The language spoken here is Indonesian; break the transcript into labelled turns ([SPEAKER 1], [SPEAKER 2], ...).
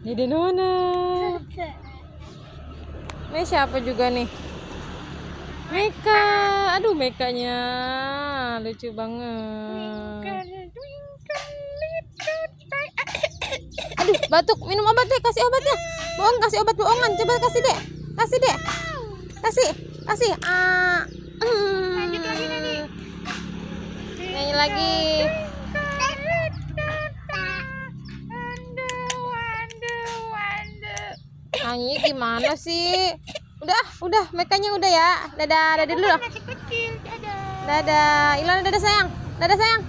[SPEAKER 1] Dede Nona. Ini siapa juga nih? Meka. Aduh, Mekanya lucu banget. Aduh, batuk. Minum obat deh, kasih obatnya. Bohong, kasih obat bohongan. Coba kasih deh. Kasih deh. Kasih.
[SPEAKER 2] Lanjut lagi Nani.
[SPEAKER 1] Nyanyi lagi. Nyanyi gimana sih? Udah, Mekanya udah ya. Dadah dulu.
[SPEAKER 2] Masih kecil. Dadah.
[SPEAKER 1] Dadah. Ilona dadah sayang. Dadah sayang.